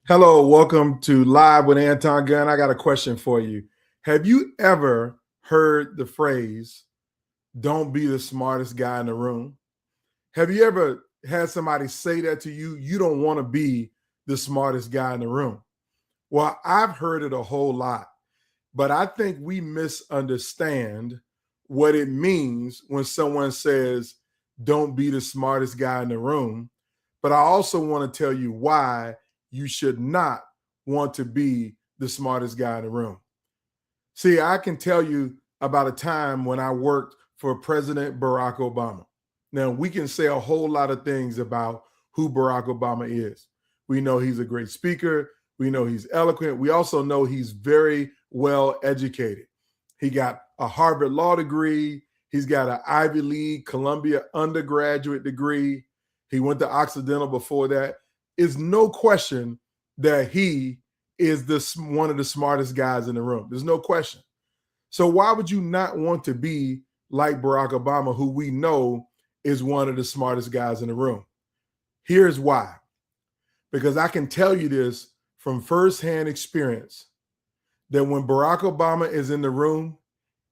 Hello, welcome to Live with Anton Gunn. I got a question for you. Have you ever heard the phrase, don't be the smartest guy in the room? Have you ever had somebody say that to you? You don't want to be the smartest guy in the room. Well, I've heard it a whole lot, but I think we misunderstand what it means when someone says, don't be the smartest guy in the room. But I also want to tell you why you should not want to be the smartest guy in the room. See, I can tell you about a time when I worked for President Barack Obama. Now, we can say a whole lot of things about who Barack Obama is. We know he's a great speaker. We know he's eloquent. We also know he's very well educated. He got a Harvard Law degree. He's got an Ivy League, Columbia undergraduate degree. He went to Occidental before that. It's no question that he is one of the smartest guys in the room. There's no question. So why would you not want to be like Barack Obama, who we know is one of the smartest guys in the room? Here's why. Because I can tell you this from firsthand experience, that when Barack Obama is in the room,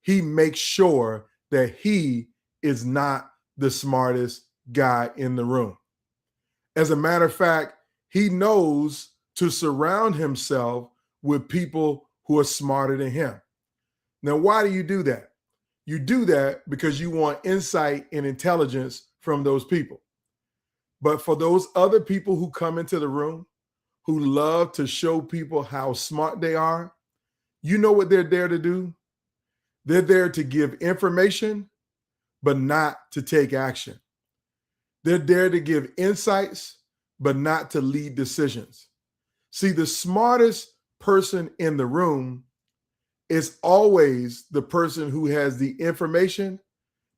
he makes sure that he is not the smartest guy in the room. As a matter of fact, he knows to surround himself with people who are smarter than him. Now, why do you do that? You do that because you want insight and intelligence from those people. But for those other people who come into the room, who love to show people how smart they are, you know what they're there to do? They're there to give information, but not to take action. They're there to give insights, but not to lead decisions. See, the smartest person in the room is always the person who has the information,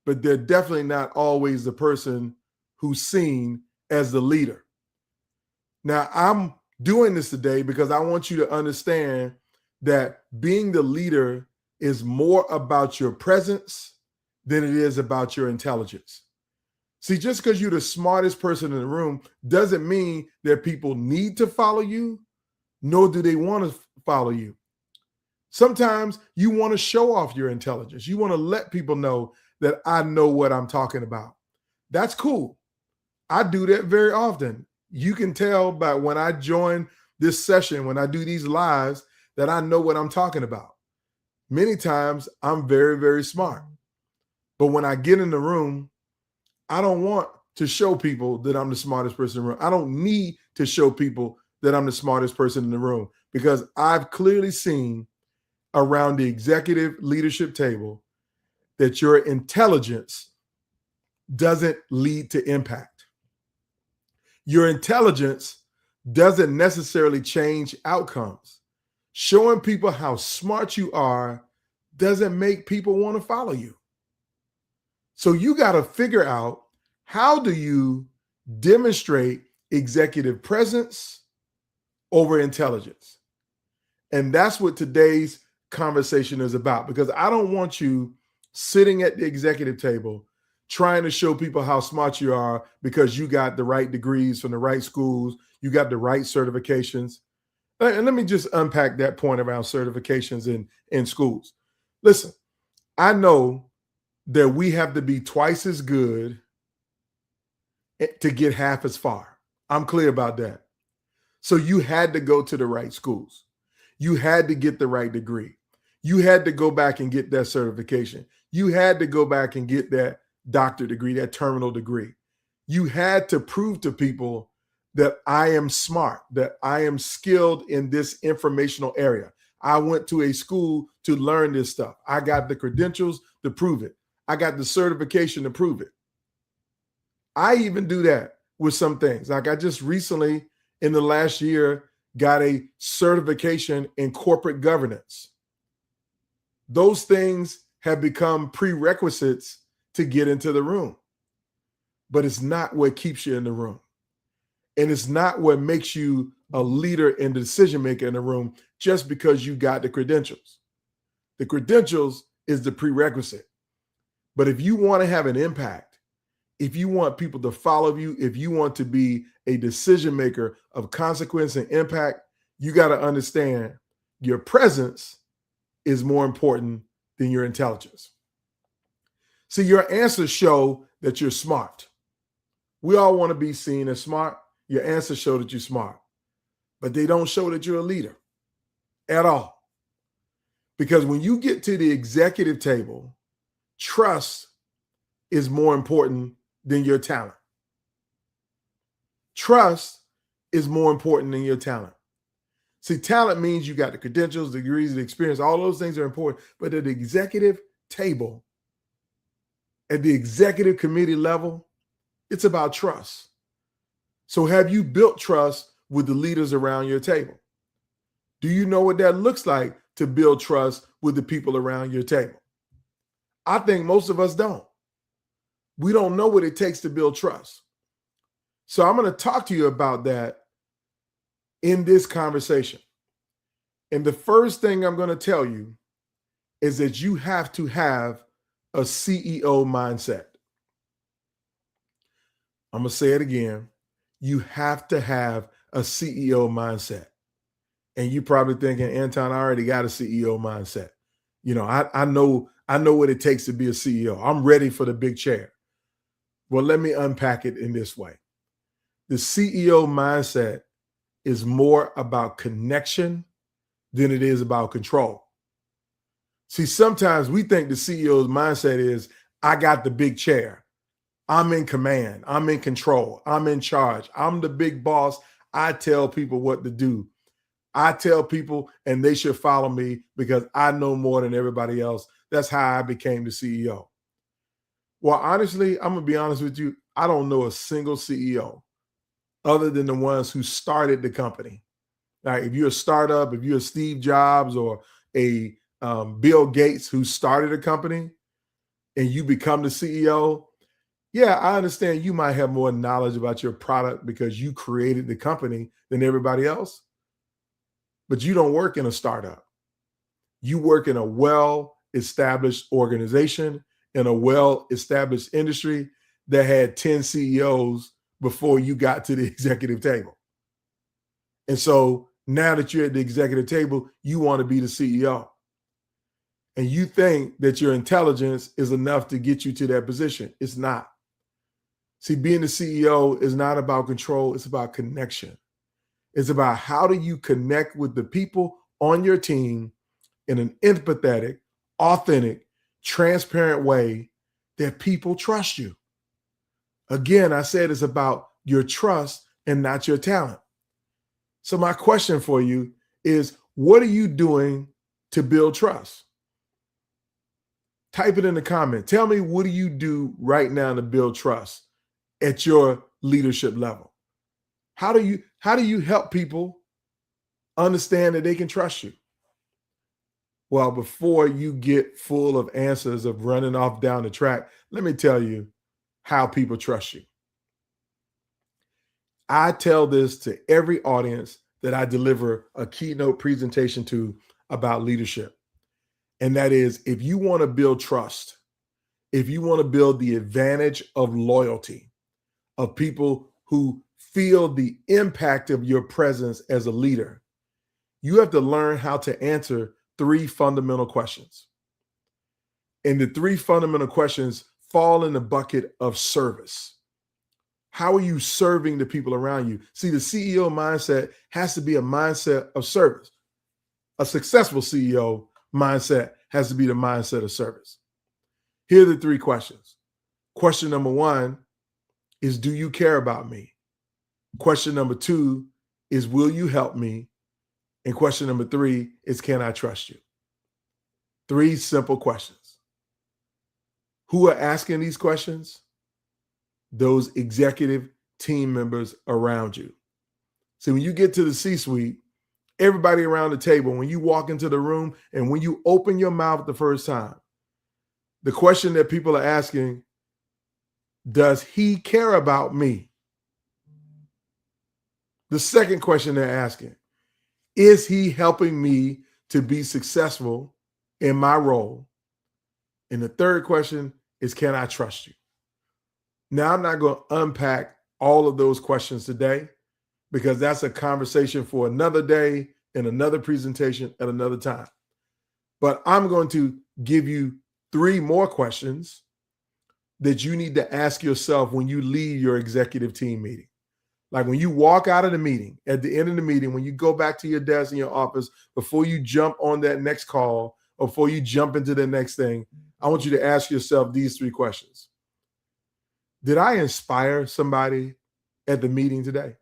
but they're definitely not always the person who's seen as the leader. Now, I'm doing this today because I want you to understand that being the leader is more about your presence than it is about your intelligence. See, just because you're the smartest person in the room doesn't mean that people need to follow you, nor do they want to follow you. Sometimes you want to show off your intelligence. You want to let people know that I know what I'm talking about. That's cool. I do that very often. You can tell by when I join this session, when I do these lives, that I know what I'm talking about. Many times I'm very, very smart. But when I get in the room, I don't want to show people that I'm the smartest person in the room. I don't need to show people that I'm the smartest person in the room, because I've clearly seen around the executive leadership table that your intelligence doesn't lead to impact. Your intelligence doesn't necessarily change outcomes. Showing people how smart you are doesn't make people want to follow you. So you got to figure out, how do you demonstrate executive presence over intelligence? And that's what today's conversation is about, because I don't want you sitting at the executive table trying to show people how smart you are because you got the right degrees from the right schools, you got the right certifications. And let me just unpack that point around certifications in schools. Listen, I know that we have to be twice as good to get half as far. I'm clear about that. So you had to go to the right schools. You had to get the right degree. You had to go back and get that certification. You had to go back and get that doctorate degree, that terminal degree. You had to prove to people that I am smart, that I am skilled in this informational area. I went to a school to learn this stuff. I got the credentials to prove it. I got the certification to prove it. I even do that with some things. Like I just recently, in the last year, got a certification in corporate governance. Those things have become prerequisites to get into the room. But it's not what keeps you in the room. And it's not what makes you a leader and decision maker in the room just because you got the credentials. The credentials is the prerequisite. But if you want to have an impact, if you want people to follow you, if you want to be a decision maker of consequence and impact, you got to understand your presence is more important than your intelligence. See, your answers show that you're smart. We all want to be seen as smart. Your answers show that you're smart, but they don't show that you're a leader at all. Because when you get to the executive table, trust is more important than your talent. Trust is more important than your talent. See, talent means you got the credentials, the degrees, the experience, all those things are important. But at the executive table, at the executive committee level, it's about trust. So have you built trust with the leaders around your table? Do you know what that looks like to build trust with the people around your table? I think most of us don't. We don't know what it takes to build trust. So I'm going to talk to you about that in this conversation. And the first thing I'm going to tell you is that you have to have a CEO mindset. I'm going to say it again. You have to have a CEO mindset. And you probably thinking, Anton, I already got a CEO mindset. You know, I know what it takes to be a CEO. I'm ready for the big chair. Well, let me unpack it in this way. The CEO mindset is more about connection than it is about control. See, sometimes we think the CEO's mindset is, I got the big chair. I'm in command. I'm in control. I'm in charge. I'm the big boss. I tell people what to do. I tell people and they should follow me because I know more than everybody else. That's how I became the CEO. Well, honestly, I'm going to be honest with you. I don't know a single CEO other than the ones who started the company. Like if you're a startup, if you're a Steve Jobs or a Bill Gates who started a company and you become the CEO, yeah, I understand you might have more knowledge about your product because you created the company than everybody else. But you don't work in a startup. You work in a well-established organization, in a well-established industry that had 10 CEOs before you got to the executive table. And so now that you're at the executive table, you want to be the CEO. And you think that your intelligence is enough to get you to that position. It's not. See, being the CEO is not about control. It's about connection. It's about how do you connect with the people on your team in an empathetic, authentic, transparent way that people trust you. Again, I said it's about your trust and not your talent. So my question for you is, what are you doing to build trust? Type it in the comment. Tell me, what do you do right now to build trust at your leadership level? How do you help people understand that they can trust you? Well, before you get full of answers of running off down the track, let me tell you how people trust you. I tell this to every audience that I deliver a keynote presentation to about leadership. And that is, if you want to build trust, if you want to build the advantage of loyalty, of people who feel the impact of your presence as a leader, you have to learn how to answer 3 fundamental questions. And the 3 fundamental questions fall in the bucket of service. How are you serving the people around you? See, the CEO mindset has to be a mindset of service. A successful CEO mindset has to be the mindset of service. Here are the 3 questions. Question number 1 is, do you care about me? Question number 2 is, will you help me? And question number 3 is, can I trust you? 3 simple questions. Who are asking these questions? Those executive team members around you. So when you get to the C-suite, everybody around the table, when you walk into the room and when you open your mouth the first time, the question that people are asking, does he care about me? The second question they're asking, is he helping me to be successful in my role? And the third question is, can I trust you? Now, I'm not going to unpack all of those questions today because that's a conversation for another day and another presentation at another time. But I'm going to give you 3 more questions that you need to ask yourself when you leave your executive team meeting. Like when you walk out of the meeting, at the end of the meeting, when you go back to your desk in your office, before you jump on that next call or before you jump into the next thing, I want you to ask yourself these 3 questions. Did I inspire somebody at the meeting today?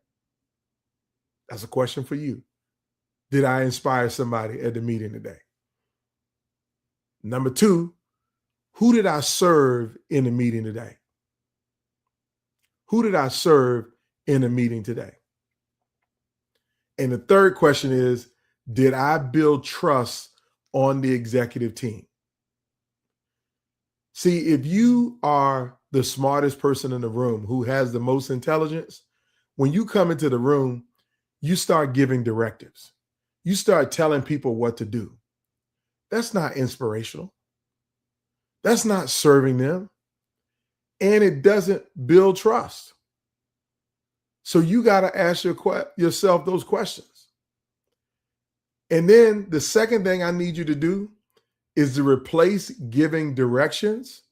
That's a question for you. Did I inspire somebody at the meeting today? Number 2, who did I serve in the meeting today? Who did I serve in the meeting today? And the third question is, did I build trust on the executive team? See, if you are the smartest person in the room who has the most intelligence, when you come into the room, you start giving directives. You start telling people what to do. That's not inspirational. That's not serving them. And it doesn't build trust. So you got to ask yourself those questions. And then the second thing I need you to do is to replace giving directions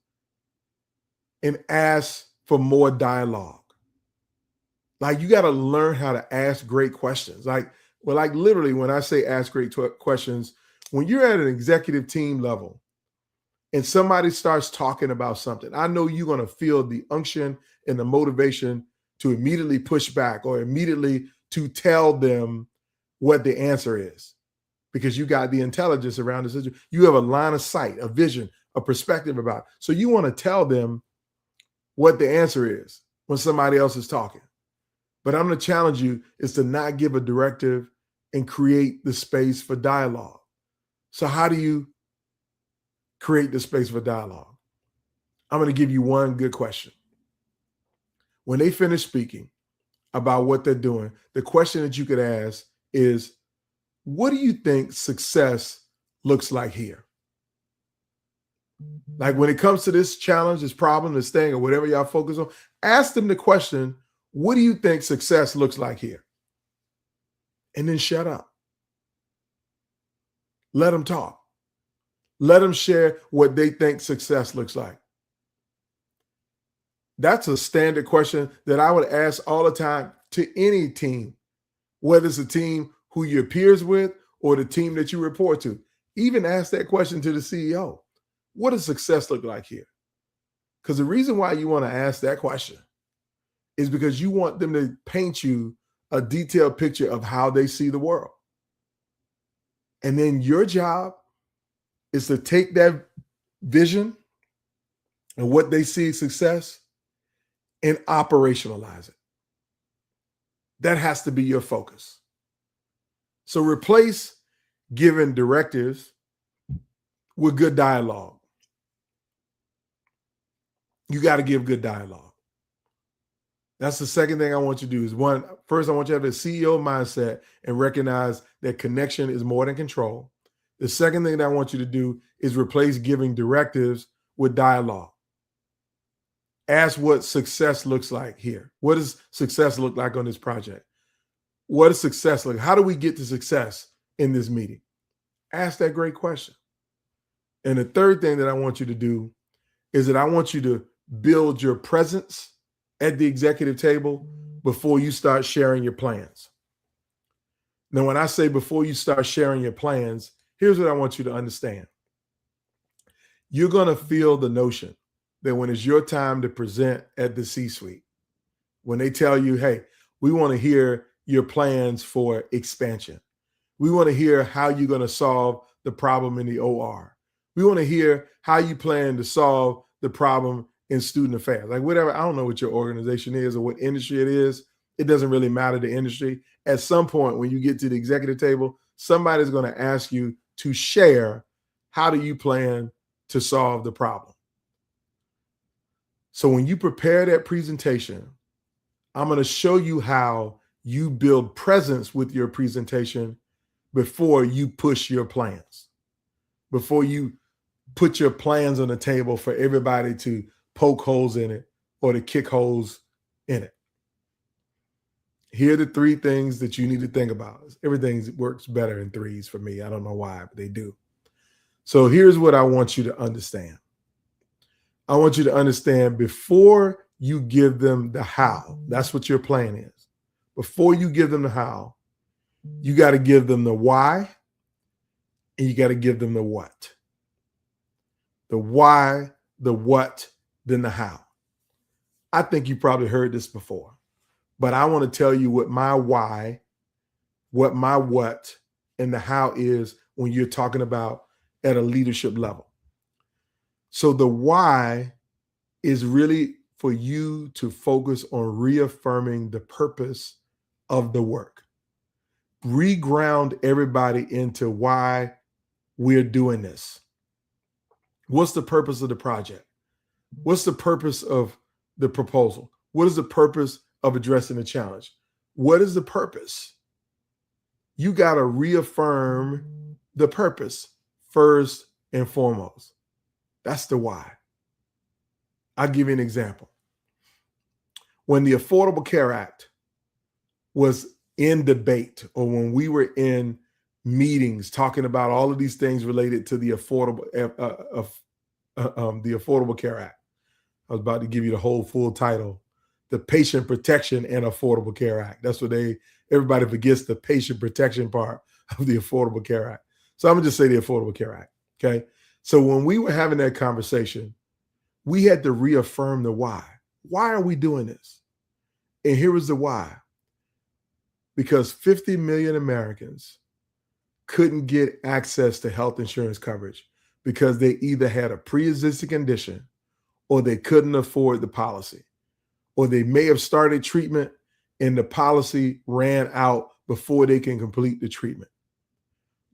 and ask for more dialogue. Like you got to learn how to ask great questions. Like literally when I say ask great questions, when you're at an executive team level and somebody starts talking about something, I know you're going to feel the unction and the motivation to immediately push back or immediately to tell them what the answer is because you got the intelligence around the situation. You have a line of sight, a vision, a perspective about it. So you want to tell them what the answer is when somebody else is talking. But I'm going to challenge you is to not give a directive and create the space for dialogue. So how do you create the space for dialogue? I'm going to give you one good question. When they finish speaking about what they're doing, the question that you could ask is, what do you think success looks like here? Like when it comes to this challenge, this problem, this thing, or whatever y'all focus on, ask them the question, what do you think success looks like here? And then shut up. Let them talk. Let them share what they think success looks like. That's a standard question that I would ask all the time to any team, whether it's a team who you're peers with or the team that you report to. Even ask that question to the CEO. What does success look like here? Because the reason why you want to ask that question is because you want them to paint you a detailed picture of how they see the world. And then your job is to take that vision and what they see as success and operationalize it. That has to be your focus. So replace giving directives with good dialogue. You got to give good dialogue. That's the second thing I want you to do is first, I want you to have a CEO mindset and recognize that connection is more than control. The second thing that I want you to do is replace giving directives with dialogue. Ask what success looks like here. What does success look like on this project? What does success look like? How do we get to success in this meeting? Ask that great question. And the third thing that I want you to do is that I want you to build your presence at the executive table before you start sharing your plans. Now, when I say before you start sharing your plans, here's what I want you to understand. You're going to feel the notion that when it's your time to present at the C-suite, when they tell you, hey, we want to hear your plans for expansion. We want to hear how you're going to solve the problem in the OR. We want to hear how you plan to solve the problem in student affairs. Like whatever, I don't know what your organization is or what industry it is. It doesn't really matter the industry. At some point, when you get to the executive table, somebody's going to ask you to share how do you plan to solve the problem. So when you prepare that presentation, I'm going to show you how you build presence with your presentation before you push your plans, before you put your plans on the table for everybody to poke holes in it or to kick holes in it. Here are the three things that you need to think about. Everything works better in threes for me. I don't know why, but they do. So here's what I want you to understand. I want you to understand before you give them the how, that's what your plan is. Before you give them the how, you got to give them the why and you got to give them the what. The why, the what, then the how. I think you probably heard this before, but I want to tell you what my why, what my what, and the how is when you're talking about at a leadership level. So the why is really for you to focus on reaffirming the purpose of the work. Reground everybody into why we're doing this. What's the purpose of the project? What's the purpose of the proposal? What is the purpose of addressing the challenge? What is the purpose? You got to reaffirm the purpose first and foremost. That's the why. I'll give you an example. When the Affordable Care Act was in debate, or when we were in meetings talking about all of these things related to the Affordable Care Act, I was about to give you the whole full title, the Patient Protection and Affordable Care Act. That's what everybody forgets, the patient protection part of the Affordable Care Act. So I'm gonna just say the Affordable Care Act, okay? So when we were having that conversation, we had to reaffirm the why. Why are we doing this? And here is the why. Because 50 million Americans couldn't get access to health insurance coverage because they either had a pre-existing condition or they couldn't afford the policy, or they may have started treatment and the policy ran out before they can complete the treatment.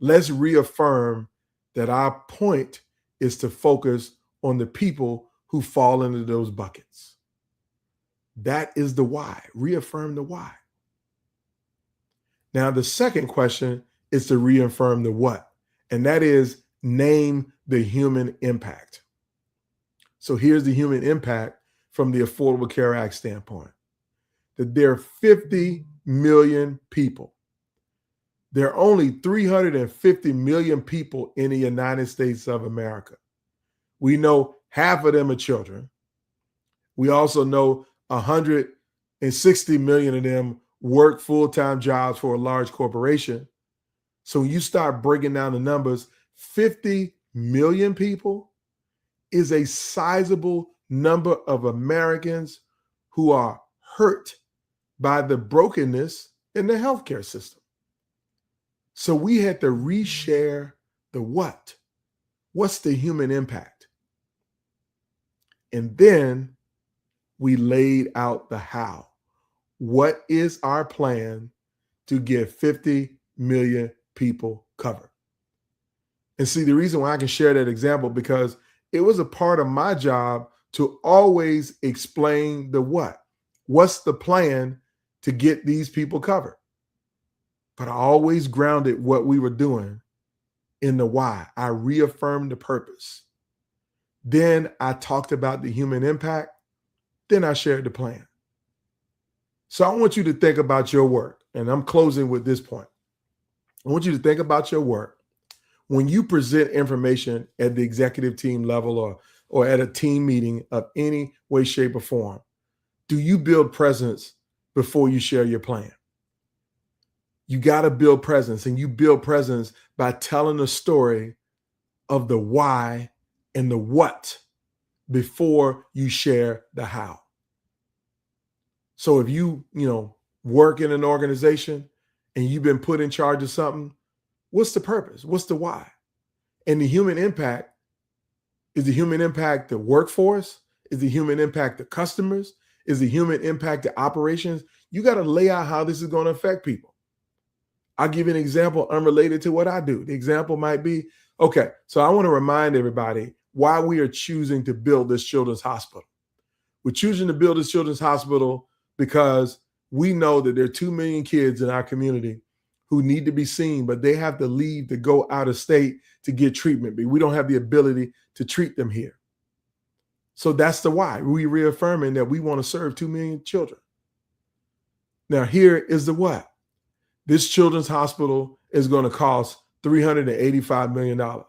Let's reaffirm that our point is to focus on the people who fall into those buckets. That is the why. Reaffirm the why. Now, the second question is to reaffirm the what, and that is name the human impact. So here's the human impact from the Affordable Care Act standpoint, that there are 50 million people. There are only 350 million people in the United States of America. We know half of them are children. We also know 160 million of them work full-time jobs for a large corporation. So when you start breaking down the numbers, 50 million people is a sizable number of Americans who are hurt by the brokenness in the healthcare system. So we had to reshare the what. What's the human impact? And then we laid out the how. What is our plan to get 50 million people covered? And see, the reason why I can share that example, because it was a part of my job to always explain the what. What's the plan to get these people covered? But I always grounded what we were doing in the why. I reaffirmed the purpose. Then I talked about the human impact. Then I shared the plan. So I want you to think about your work, and I'm closing with this point. I want you to think about your work. When you present information at the executive team level or at a team meeting of any way, shape, or form, do you build presence before you share your plan? You got to build presence, and you build presence by telling the story of the why and the what before you share the how. So if you work in an organization and you've been put in charge of something, what's the purpose? What's the why? And the human impact, is the human impact the workforce? Is the human impact the customers? Is the human impact the operations? You got to lay out how this is going to affect people. I'll give you an example unrelated to what I do. The example might be, okay, so I want to remind everybody why we are choosing to build this children's hospital. We're choosing to build this children's hospital because we know that there are 2 million kids in our community who need to be seen, but they have to leave to go out of state to get treatment. We don't have the ability to treat them here. So that's the why. We reaffirming that we want to serve 2 million children. Now, here is the what. This children's hospital is going to cost $385 million.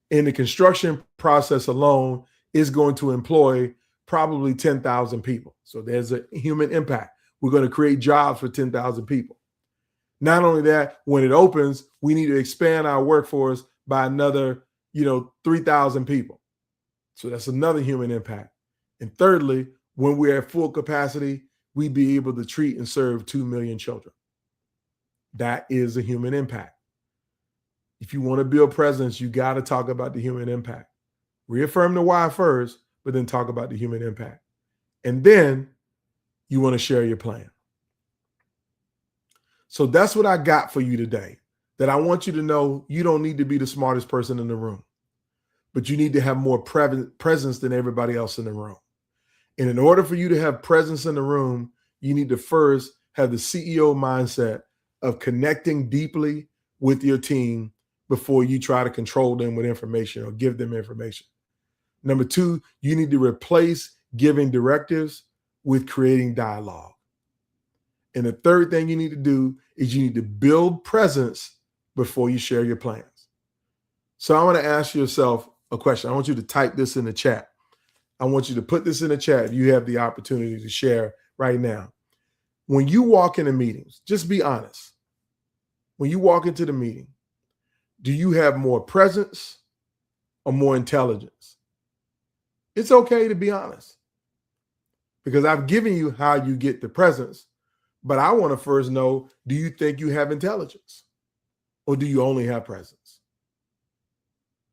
In the construction process alone, is going to employ probably 10,000 people. So there's a human impact. We're going to create jobs for 10,000 people. Not only that, when it opens, we need to expand our workforce by another, 3,000 people. So that's another human impact. And thirdly, when we're at full capacity, we'd be able to treat and serve 2 million children. That is a human impact. If you want to build presence, you got to talk about the human impact. Reaffirm the why first, but then talk about the human impact. And then you want to share your plan. So that's what I got for you today, that I want you to know you don't need to be the smartest person in the room, but you need to have more presence than everybody else in the room. And in order for you to have presence in the room, you need to first have the CEO mindset of connecting deeply with your team before you try to control them with information or give them information. Number two, you need to replace giving directives with creating dialogue. And the third thing you need to do is you need to build presence before you share your plans. So I want to ask yourself a question. I want you to type this in the chat. I want you to put this in the chat if you have the opportunity to share right now. When you walk into meetings, just be honest. When you walk into the meeting, do you have more presence or more intelligence? It's okay to be honest, because I've given you how you get the presence, but I want to first know, do you think you have intelligence or do you only have presence?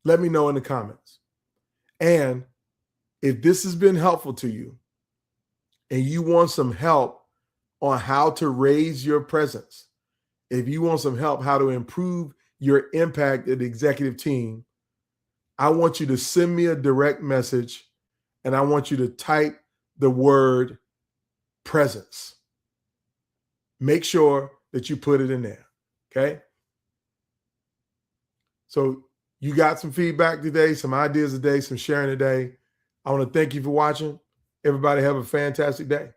Let me know in the comments. And if this has been helpful to you and you want some help on how to raise your presence, if you want some help how to improve your impact at the executive team, I want you to send me a direct message and I want you to type the word presence. Make sure that you put it in there, okay? So you got some feedback today, some ideas today, some sharing today. I want to thank you for watching. Everybody have a fantastic day.